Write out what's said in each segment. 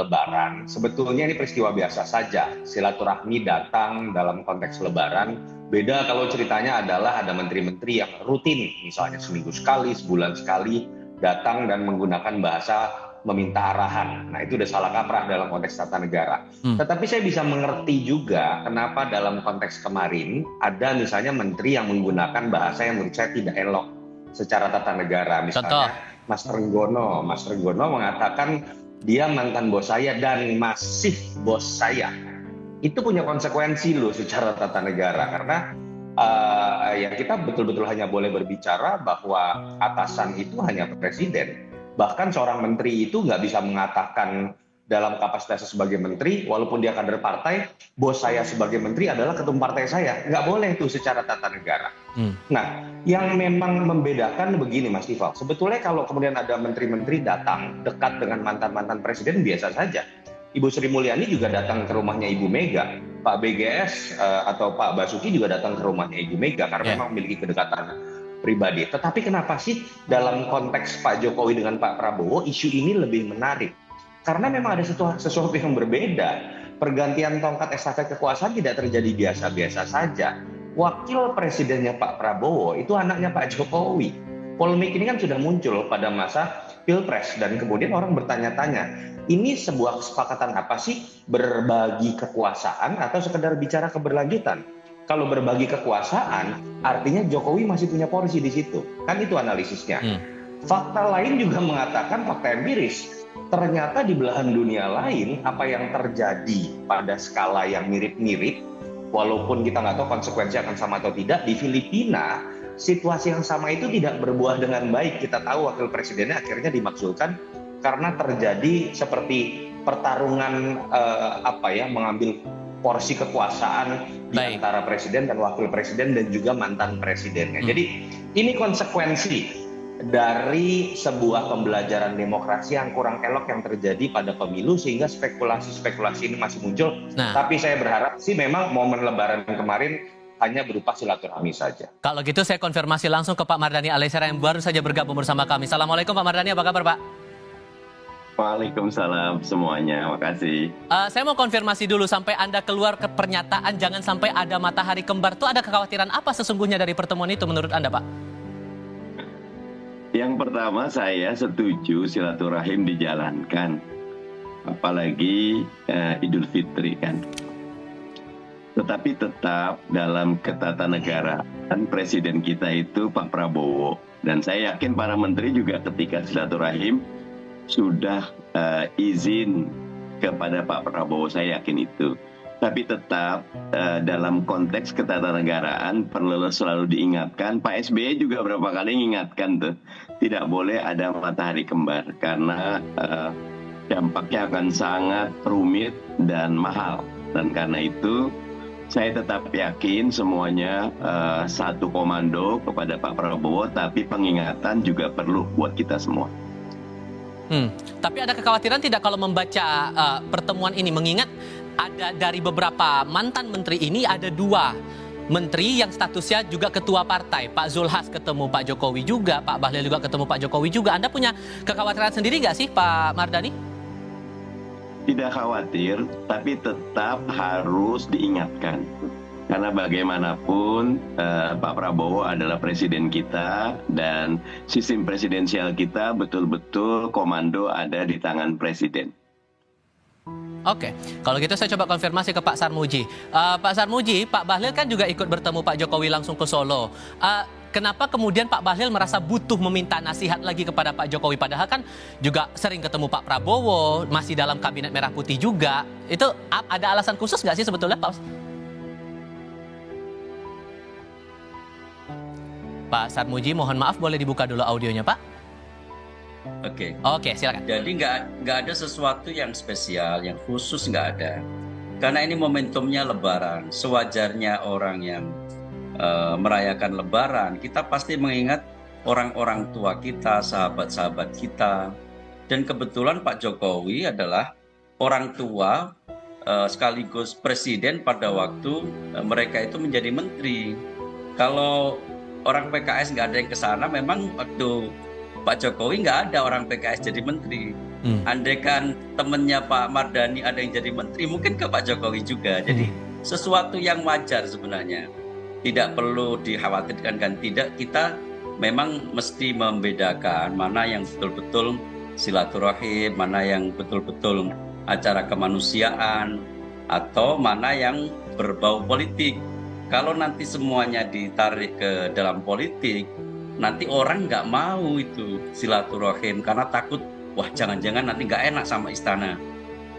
Lebaran. Sebetulnya ini peristiwa biasa saja. Silaturahmi datang dalam konteks Lebaran. Beda kalau ceritanya adalah ada menteri-menteri yang rutin, misalnya seminggu sekali, sebulan sekali, datang dan menggunakan bahasa meminta arahan. Nah, itu udah salah kaprah dalam konteks tata negara. Tetapi saya bisa mengerti juga kenapa dalam konteks kemarin ada misalnya menteri yang menggunakan bahasa yang menurut saya tidak elok secara tata negara. Contoh. Misalnya Mas Renggono mengatakan dia mantan bos saya dan masih bos saya. Itu punya konsekuensi loh secara tata negara, karena ya kita betul-betul hanya boleh berbicara bahwa atasan itu hanya presiden. Bahkan seorang menteri itu nggak bisa mengatakan dalam kapasitasnya sebagai menteri, walaupun dia kader partai, bos saya sebagai menteri adalah ketum partai saya. Nggak boleh itu secara tata negara. Nah, yang memang membedakan begini Mas Tifal, sebetulnya kalau kemudian ada menteri-menteri datang dekat dengan mantan-mantan presiden biasa saja. Ibu Sri Mulyani juga datang ke rumahnya Ibu Mega, Pak BGS atau Pak Basuki juga datang ke rumahnya Ibu Mega karena memang memiliki kedekatan pribadi. Tetapi kenapa sih dalam konteks Pak Jokowi dengan Pak Prabowo isu ini lebih menarik? Karena memang ada sesuatu yang berbeda. Pergantian tongkat estafet kekuasaan tidak terjadi biasa-biasa saja. Wakil presidennya Pak Prabowo itu anaknya Pak Jokowi. Polemik ini kan sudah muncul pada masa Pilpres dan kemudian orang bertanya-tanya, ini sebuah kesepakatan apa sih, berbagi kekuasaan atau sekedar bicara keberlanjutan? Kalau berbagi kekuasaan, artinya Jokowi masih punya porsi di situ. Kan itu analisisnya. Fakta lain juga mengatakan, fakta empiris, ternyata di belahan dunia lain apa yang terjadi pada skala yang mirip-mirip, walaupun kita nggak tahu konsekuensi akan sama atau tidak, di Filipina situasi yang sama itu tidak berbuah dengan baik. Kita tahu wakil presidennya akhirnya dimaksudkan karena terjadi seperti pertarungan mengambil porsi kekuasaan di antara presiden dan wakil presiden dan juga mantan presidennya. Jadi ini konsekuensi dari sebuah pembelajaran demokrasi yang kurang elok yang terjadi pada pemilu sehingga spekulasi-spekulasi ini masih muncul. Tapi saya berharap sih memang momen Lebaran kemarin hanya berupa silaturahmi saja. Kalau gitu saya konfirmasi langsung ke Pak Mardhani Alisera yang baru saja bergabung bersama kami. Assalamualaikum Pak Mardhani, apa kabar Pak? Waalaikumsalam semuanya, makasih. Saya mau konfirmasi dulu, sampai Anda keluar ke pernyataan jangan sampai ada matahari kembar, itu ada kekhawatiran apa sesungguhnya dari pertemuan itu menurut Anda Pak? Yang pertama saya setuju silaturahim dijalankan, apalagi Idul Fitri kan. Tetapi tetap dalam ketatanegaraan presiden kita itu Pak Prabowo. Dan saya yakin para menteri juga ketika silaturahim sudah izin kepada Pak Prabowo, saya yakin itu. Tapi tetap dalam konteks ketatanegaraan perlu selalu diingatkan, Pak SBY juga berapa kali mengingatkan tuh, tidak boleh ada matahari kembar karena dampaknya akan sangat rumit dan mahal. Dan karena itu saya tetap yakin semuanya satu komando kepada Pak Prabowo, tapi pengingatan juga perlu buat kita semua. Tapi ada kekhawatiran tidak kalau membaca pertemuan ini, mengingat ada dari beberapa mantan menteri ini ada 2 menteri yang statusnya juga ketua partai. Pak Zulhas ketemu Pak Jokowi juga, Pak Bahlil juga ketemu Pak Jokowi juga. Anda punya kekhawatiran sendiri nggak sih Pak Mardhani? Tidak khawatir, tapi tetap harus diingatkan. Karena bagaimanapun Pak Prabowo adalah presiden kita dan sistem presidensial kita betul-betul komando ada di tangan presiden. Oke, kalau gitu saya coba konfirmasi ke Pak Sarmuji. Pak Sarmuji, Pak Bahlil kan juga ikut bertemu Pak Jokowi langsung ke Solo. Kenapa kemudian Pak Bahlil merasa butuh meminta nasihat lagi kepada Pak Jokowi? Padahal kan juga sering ketemu Pak Prabowo, masih dalam kabinet merah putih juga. Itu ada alasan khusus nggak sih sebetulnya Pak Sarmuji? Mohon maaf, boleh dibuka dulu audionya Pak? Oke, silakan. Jadi nggak ada sesuatu yang spesial, yang khusus, nggak ada. Karena ini momentumnya Lebaran. Sewajarnya orang yang merayakan Lebaran, kita pasti mengingat orang-orang tua kita, sahabat-sahabat kita. Dan kebetulan Pak Jokowi adalah orang tua sekaligus presiden pada waktu mereka itu menjadi menteri. Kalau orang PKS nggak ada yang ke sana, memang waktu Pak Jokowi nggak ada orang PKS jadi menteri. Andaikan temennya Pak Mardhani ada yang jadi menteri, mungkin ke Pak Jokowi juga. Jadi sesuatu yang wajar sebenarnya. Tidak perlu dikhawatirkan, kan tidak, kita memang mesti membedakan mana yang betul-betul silaturahim, mana yang betul-betul acara kemanusiaan, atau mana yang berbau politik. Kalau nanti semuanya ditarik ke dalam politik, nanti orang nggak mau itu silaturahim karena takut, wah jangan-jangan nanti nggak enak sama istana.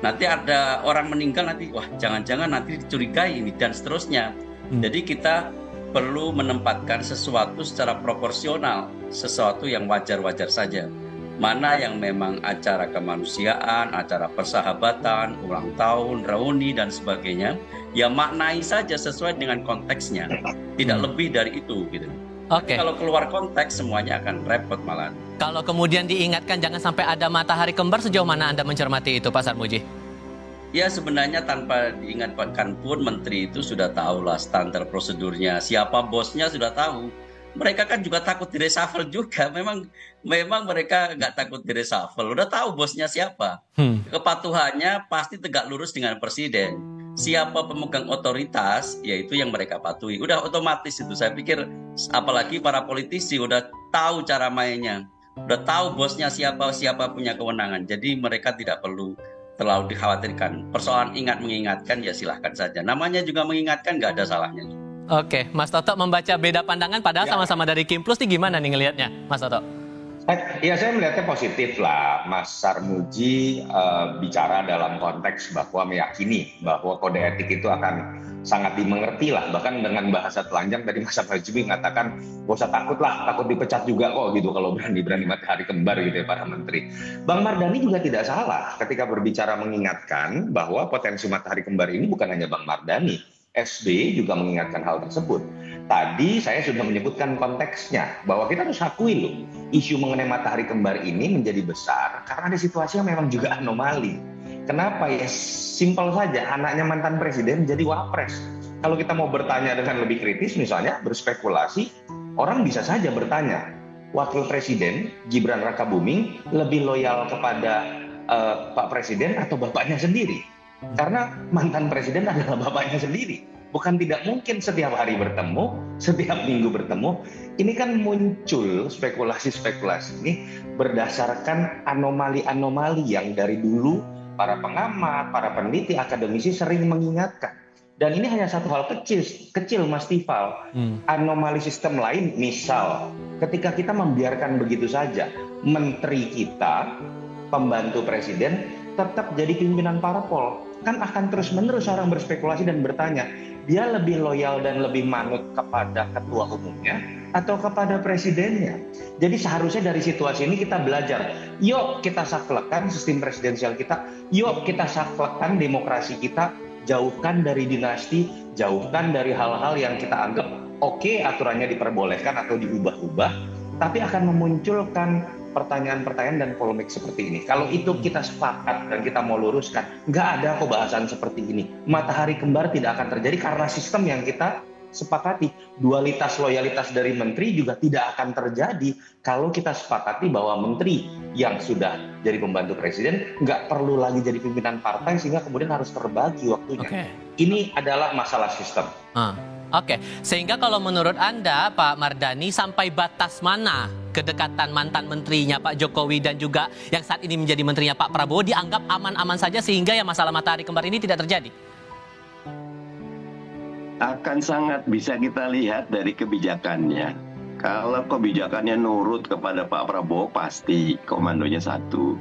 Nanti ada orang meninggal nanti, wah jangan-jangan nanti dicurigai ini dan seterusnya. Jadi kita perlu menempatkan sesuatu secara proporsional, sesuatu yang wajar-wajar saja. Mana yang memang acara kemanusiaan, acara persahabatan, ulang tahun, reuni dan sebagainya, ya maknai saja sesuai dengan konteksnya. Tidak lebih dari itu gitu. Oke. Kalau keluar konteks semuanya akan repot malah. Kalau kemudian diingatkan jangan sampai ada matahari kembar, sejauh mana Anda mencermati itu, Pak Sarmuji? Ya sebenarnya tanpa diingatkan pun menteri itu sudah tahulah standar prosedurnya, siapa bosnya sudah tahu. Mereka kan juga takut di reshuffle juga. Memang mereka nggak takut di reshuffle. Udah tahu bosnya siapa. Kepatuhannya pasti tegak lurus dengan presiden. Siapa pemegang otoritas, yaitu yang mereka patuhi. Udah otomatis itu. Saya pikir apalagi para politisi udah tahu cara mainnya. Udah tahu bosnya siapa punya kewenangan. Jadi mereka tidak perlu terlalu dikhawatirkan. Persoalan mengingatkan ya silahkan saja. Namanya juga mengingatkan, nggak ada salahnya. Oke, Mas Toto membaca beda pandangan padahal sama-sama dari Kim Plus nih, gimana nih ngelihatnya, Mas Toto? Ya saya melihatnya positif lah. Mas Sarmuji bicara dalam konteks bahwa meyakini bahwa kode etik itu akan sangat dimengerti lah. Bahkan dengan bahasa telanjang tadi Mas Sarmuji mengatakan gak usah takut lah, takut dipecat juga kok gitu kalau berani matahari kembar gitu ya para menteri. Bang Mardhani juga tidak salah ketika berbicara mengingatkan bahwa potensi matahari kembar ini bukan hanya Bang Mardhani. SBY juga mengingatkan hal tersebut. Tadi saya sudah menyebutkan konteksnya bahwa kita harus akui loh, isu mengenai matahari kembar ini menjadi besar karena ada situasi yang memang juga anomali. Kenapa ya? Simpel saja, anaknya mantan presiden jadi wapres. Kalau kita mau bertanya dengan lebih kritis misalnya, berspekulasi, orang bisa saja bertanya, wakil presiden Gibran Rakabuming lebih loyal kepada Pak Presiden atau bapaknya sendiri? Karena mantan presiden adalah bapaknya sendiri. Bukan tidak mungkin setiap hari bertemu, setiap minggu bertemu. Ini kan muncul spekulasi-spekulasi ini berdasarkan anomali-anomali yang dari dulu para pengamat, para peneliti, akademisi sering mengingatkan. Dan ini hanya satu hal kecil Mas Tifal. Anomali sistem lain, misal ketika kita membiarkan begitu saja menteri kita, pembantu presiden, tetap jadi pimpinan parpol, kan akan terus-menerus orang berspekulasi dan bertanya, dia lebih loyal dan lebih manut kepada ketua umumnya atau kepada presidennya. Jadi seharusnya dari situasi ini kita belajar, yuk kita saklekkan sistem presidensial kita, yuk kita saklekkan demokrasi kita, jauhkan dari dinasti, jauhkan dari hal-hal yang kita anggap oke, aturannya diperbolehkan atau diubah-ubah, tapi akan memunculkan pertanyaan-pertanyaan dan polemik seperti ini. Kalau itu kita sepakat dan kita mau luruskan, nggak ada kok bahasan seperti ini. Matahari kembar tidak akan terjadi karena sistem yang kita sepakati. Dualitas loyalitas dari menteri juga tidak akan terjadi kalau kita sepakati bahwa menteri yang sudah jadi pembantu presiden nggak perlu lagi jadi pimpinan partai sehingga kemudian harus terbagi waktunya. Ini adalah masalah sistem. Oke, sehingga kalau menurut Anda, Pak Mardhani, sampai batas mana kedekatan mantan menterinya Pak Jokowi dan juga yang saat ini menjadi menterinya Pak Prabowo dianggap aman-aman saja sehingga ya masalah matahari kembar ini tidak terjadi? Akan sangat bisa kita lihat dari kebijakannya. Kalau kebijakannya nurut kepada Pak Prabowo, pasti komandonya satu.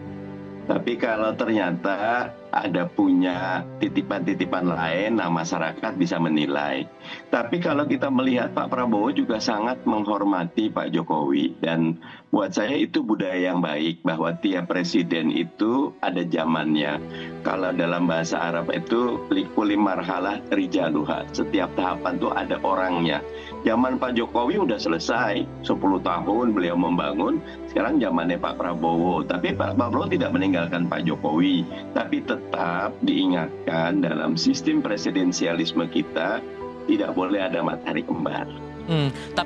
Tapi kalau ternyata ada punya titipan-titipan lain, nah masyarakat bisa menilai. Tapi kalau kita melihat Pak Prabowo juga sangat menghormati Pak Jokowi. Dan buat saya itu budaya yang baik, bahwa tiap presiden itu ada zamannya. Kalau dalam bahasa Arab itu likuli marhalah rijaluha. Setiap tahapan itu ada orangnya. Zaman Pak Jokowi udah selesai, 10 tahun beliau membangun, sekarang zamannya Pak Prabowo. Tapi Pak Prabowo tidak meninggalkan Pak Jokowi, tapi tetap diingatkan dalam sistem presidensialisme kita tidak boleh ada matahari kembar.